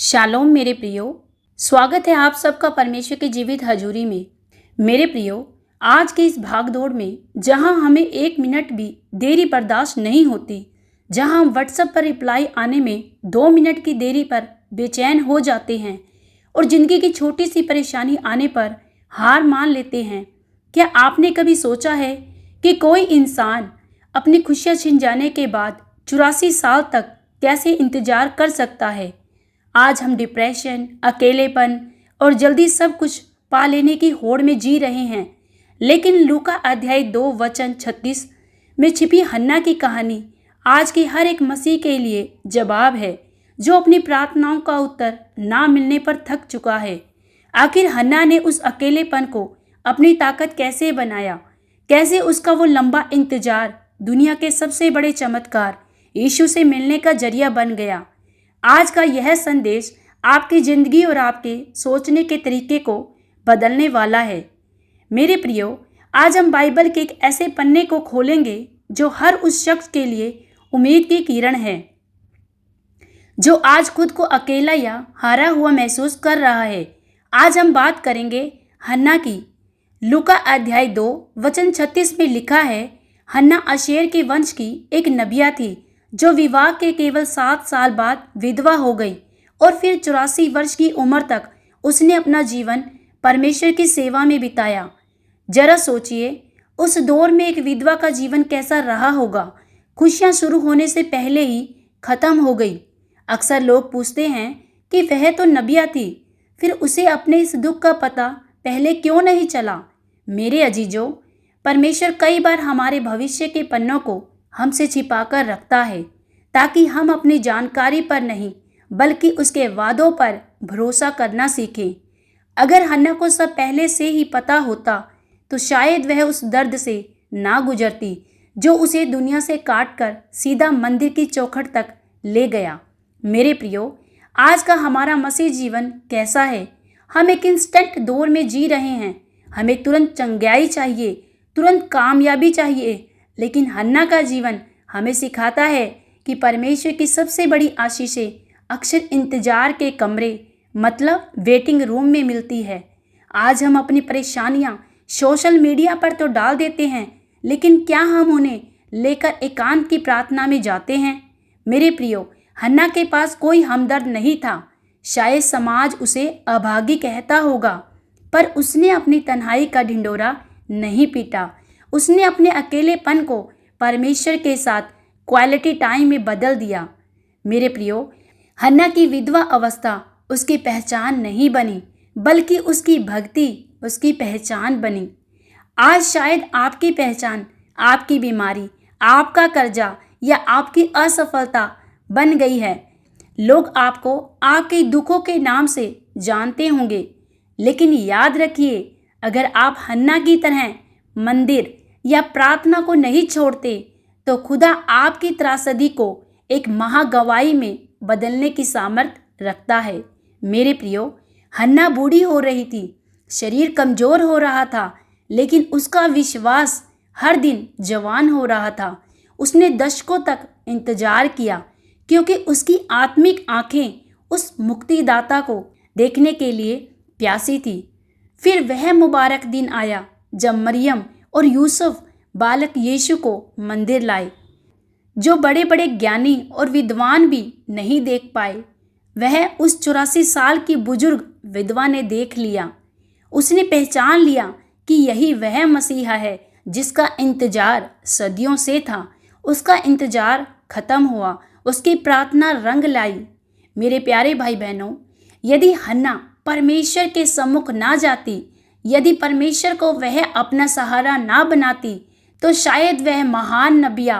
Shalom मेरे प्रियो, स्वागत है आप सबका परमेश्वर की जीवित हजूरी में। मेरे प्रियो, आज की इस भागदौड़ में जहां हमें 1 मिनट भी देरी बर्दाश्त नहीं होती, जहां हम व्हाट्सएप पर रिप्लाई आने में 2 मिनट की देरी पर बेचैन हो जाते हैं और ज़िंदगी की छोटी सी परेशानी आने पर हार मान लेते हैं, क्या आपने कभी सोचा है कि कोई इंसान अपनी खुशियां छिन जाने के बाद 84 साल तक कैसे इंतजार कर सकता है। आज हम डिप्रेशन, अकेलेपन और जल्दी सब कुछ पा लेने की होड़ में जी रहे हैं, लेकिन लूका अध्याय 2 वचन 36 में छिपी हन्ना की कहानी आज की हर एक मसीह के लिए जवाब है, जो अपनी प्रार्थनाओं का उत्तर ना मिलने पर थक चुका है। आखिर हन्ना ने उस अकेलेपन को अपनी ताकत कैसे बनाया, कैसे उसका वो लंबा इंतजार दुनिया के सबसे बड़े चमत्कार यीशु से मिलने का जरिया बन गया। आज का यह संदेश आपकी ज़िंदगी और आपके सोचने के तरीके को बदलने वाला है। मेरे प्रियो, आज हम बाइबल के एक ऐसे पन्ने को खोलेंगे जो हर उस शख्स के लिए उम्मीद की किरण है, जो आज खुद को अकेला या हारा हुआ महसूस कर रहा है। आज हम बात करेंगे हन्ना की। लूका अध्याय 2 वचन 36 में लिखा है, हन्ना आशेर के वंश की एक नबिया थी, जो विवाह के केवल 7 साल बाद विधवा हो गई और फिर 84 वर्ष की उम्र तक उसने अपना जीवन परमेश्वर की सेवा में बिताया। जरा सोचिए, उस दौर में एक विधवा का जीवन कैसा रहा होगा। खुशियां शुरू होने से पहले ही खत्म हो गई। अक्सर लोग पूछते हैं कि वह तो नबिया थी, फिर उसे अपने इस दुख का पता पहले क्यों नहीं चला। मेरे अजीजों, परमेश्वर कई बार हमारे भविष्य के पन्नों को हमसे छिपाकर रखता है, ताकि हम अपनी जानकारी पर नहीं बल्कि उसके वादों पर भरोसा करना सीखें। अगर हन्ना को सब पहले से ही पता होता तो शायद वह उस दर्द से ना गुजरती जो उसे दुनिया से काट कर सीधा मंदिर की चौखट तक ले गया। मेरे प्रियो, आज का हमारा मसीह जीवन कैसा है? हम एक इंस्टेंट दौर में जी रहे हैं। हमें तुरंत चंगाई चाहिए, तुरंत कामयाबी चाहिए, लेकिन हन्ना का जीवन हमें सिखाता है कि परमेश्वर की सबसे बड़ी आशीषें अक्सर इंतजार के कमरे मतलब वेटिंग रूम में मिलती है। आज हम अपनी परेशानियां सोशल मीडिया पर तो डाल देते हैं, लेकिन क्या हम उन्हें लेकर एकांत की प्रार्थना में जाते हैं? मेरे प्रियो, हन्ना के पास कोई हमदर्द नहीं था। शायद समाज उसे अभागी कहता होगा, पर उसने अपनी तन्हाई का ढिंढोरा नहीं पीटा। उसने अपने अकेलेपन को परमेश्वर के साथ क्वालिटी टाइम में बदल दिया। मेरे प्रियो, हन्ना की विधवा अवस्था उसकी पहचान नहीं बनी, बल्कि उसकी भक्ति उसकी पहचान बनी। आज शायद आपकी पहचान आपकी बीमारी, आपका कर्जा या आपकी असफलता बन गई है। लोग आपको आपके दुखों के नाम से जानते होंगे, लेकिन याद रखिए, अगर आप हन्ना की तरह मंदिर या प्रार्थना को नहीं छोड़ते तो खुदा आपकी त्रासदी को एक महागवाही में बदलने की सामर्थ्य रखता है। मेरे प्रियो, हन्ना बूढ़ी हो रही थी, शरीर कमजोर हो रहा था, लेकिन उसका विश्वास हर दिन जवान हो रहा था। उसने दशकों तक इंतजार किया, क्योंकि उसकी आत्मिक आंखें उस मुक्तिदाता को देखने के लिए प्यासी थी। फिर वह मुबारक दिन आया जब मरियम और यूसुफ बालक यीशु को मंदिर लाए, जो बड़े बड़े ज्ञानी और विद्वान भी नहीं देख पाए। वह उस 84 साल की बुजुर्ग विधवा ने देख लिया। उसने पहचान लिया कि यही वह मसीहा है जिसका इंतजार सदियों से था। उसका इंतजार खत्म हुआ, उसकी प्रार्थना रंग लाई। मेरे प्यारे भाई बहनों, यदि हन्ना परमेश्वर के सम्मुख ना जाती, यदि परमेश्वर को वह अपना सहारा ना बनाती, तो शायद वह महान नबिया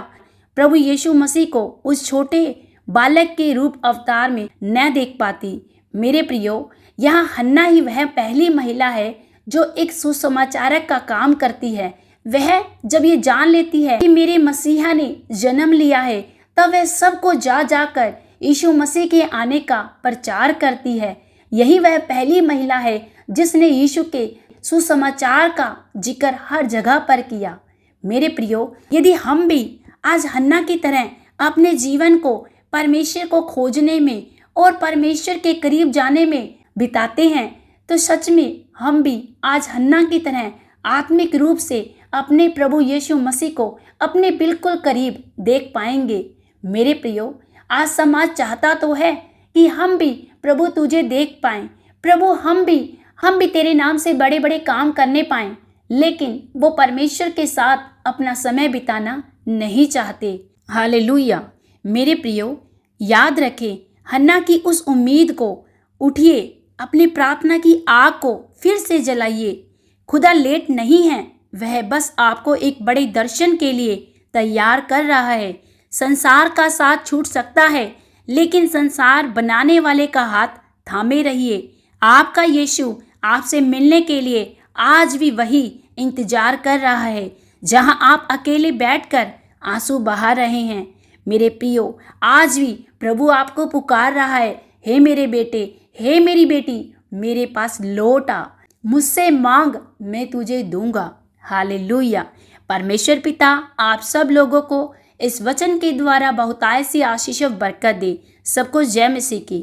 प्रभु यीशु मसीह को उस छोटे बालक के रूप अवतार में न देख पाती। मेरे प्रियो, यहाँ हन्ना ही वह पहली महिला है जो एक सुसमाचारक का काम करती है। वह जब ये जान लेती है कि मेरे मसीहा ने जन्म लिया है, तब वह सबको जा जाकर यीशु मसीह के आने का प्रचार करती है। यही वह पहली महिला है जिसने यीशु के सुसमाचार का जिक्र हर जगह पर किया। मेरे प्रियो, यदि हम भी आज हन्ना की तरह अपने जीवन को परमेश्वर को खोजने में और परमेश्वर के करीब जाने में बिताते हैं, तो सच में हम भी आज हन्ना की तरह आत्मिक रूप से अपने प्रभु यीशु मसीह को अपने बिल्कुल करीब देख पाएंगे। मेरे प्रियो, आज समाज चाहता तो है कि हम भी प्रभु तुझे देख पाएं, प्रभु हम भी तेरे नाम से बड़े बड़े काम करने पाएं, लेकिन वो परमेश्वर के साथ अपना समय बिताना नहीं चाहते। हालेलुया। मेरे प्रियो, याद रखें हन्ना की उस उम्मीद को। उठिए, अपनी प्रार्थना की आग को फिर से जलाइए। खुदा लेट नहीं है, वह बस आपको एक बड़े दर्शन के लिए तैयार कर रहा है। संसार का साथ छूट सकता है, लेकिन संसार बनाने वाले का हाथ थामे रहिए। आपका यीशु आपसे मिलने के लिए आज भी वही इंतजार कर रहा है, जहां आप अकेले बैठकर आंसू बहा रहे हैं। मेरे प्रियो, आज भी प्रभु आपको पुकार रहा है, हे मेरे बेटे, हे मेरी बेटी, मेरे पास लौट आ, मुझसे मांग, मैं तुझे दूंगा। हालेलुया। परमेश्वर पिता आप सब लोगों को इस वचन के द्वारा बहुतायत सी आशीष और बरकत दे। सबको जय मसीह की।